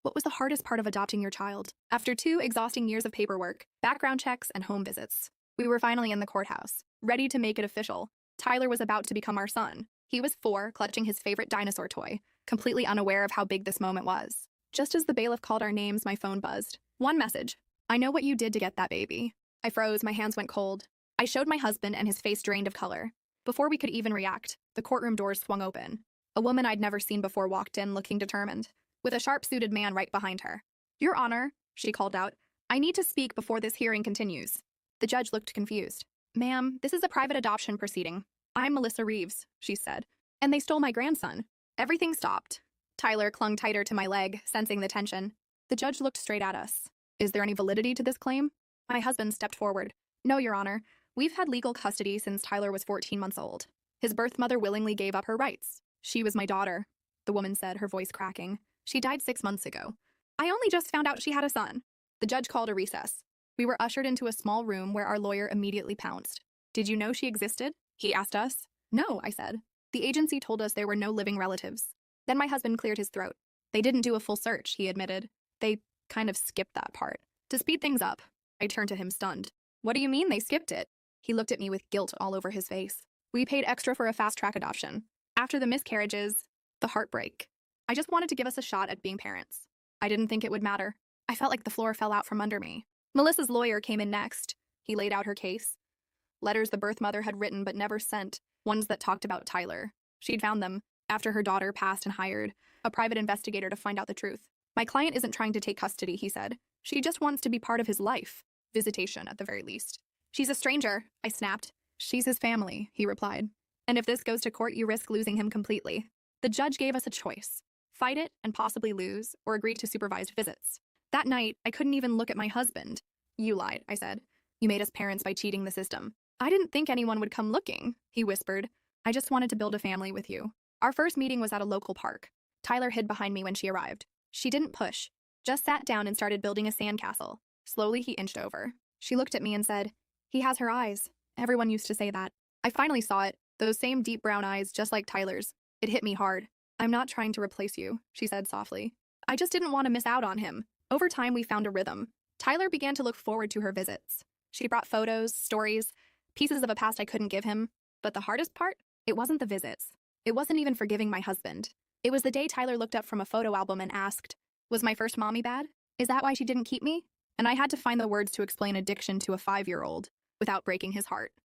What was the hardest part of adopting your child? After 2 exhausting years of paperwork, background checks, and home visits, we were finally in the courthouse, ready to make it official. Tyler was about to become our son. He was 4, clutching his favorite dinosaur toy, completely unaware of how big this moment was. Just as the bailiff called our names, my phone buzzed. One message. I know what you did to get that baby. I froze, my hands went cold. I showed my husband and his face drained of color. Before we could even react, the courtroom doors swung open. A woman I'd never seen before walked in, looking determined, with a sharp-suited man right behind her. Your Honor, she called out, I need to speak before this hearing continues. The judge looked confused. Ma'am, this is a private adoption proceeding. I'm Melissa Reeves, she said. And they stole my grandson. Everything stopped. Tyler clung tighter to my leg, sensing the tension. The judge looked straight at us. Is there any validity to this claim? My husband stepped forward. No, Your Honor. We've had legal custody since Tyler was 14 months old. His birth mother willingly gave up her rights. She was my daughter, the woman said, her voice cracking. She died 6 months ago. I only just found out she had a son. The judge called a recess. We were ushered into a small room where our lawyer immediately pounced. Did you know she existed? He asked us. No, I said. The agency told us there were no living relatives. Then my husband cleared his throat. They didn't do a full search, he admitted. They kind of skipped that part. To speed things up, I turned to him stunned. What do you mean they skipped it? He looked at me with guilt all over his face. We paid extra for a fast-track adoption. After the miscarriages, the heartbreak. I just wanted to give us a shot at being parents. I didn't think it would matter. I felt like the floor fell out from under me. Melissa's lawyer came in next. He laid out her case. Letters the birth mother had written but never sent, ones that talked about Tyler. She'd found them after her daughter passed and hired a private investigator to find out the truth. My client isn't trying to take custody, he said. She just wants to be part of his life. Visitation, at the very least. She's a stranger, I snapped. She's his family, he replied. And if this goes to court, you risk losing him completely. The judge gave us a choice. Fight it and possibly lose, or agree to supervised visits. That night, I couldn't even look at my husband. You lied, I said. You made us parents by cheating the system. I didn't think anyone would come looking, he whispered. I just wanted to build a family with you. Our first meeting was at a local park. Tyler hid behind me when she arrived. She didn't push, just sat down and started building a sandcastle. Slowly, he inched over. She looked at me and said, He has her eyes. Everyone used to say that. I finally saw it, those same deep brown eyes, just like Tyler's. It hit me hard. I'm not trying to replace you, she said softly. I just didn't want to miss out on him. Over time, we found a rhythm. Tyler began to look forward to her visits. She brought photos, stories, pieces of a past I couldn't give him. But the hardest part? It wasn't the visits. It wasn't even forgiving my husband. It was the day Tyler looked up from a photo album and asked, Was my first mommy bad? Is that why she didn't keep me? And I had to find the words to explain addiction to a 5-year-old without breaking his heart.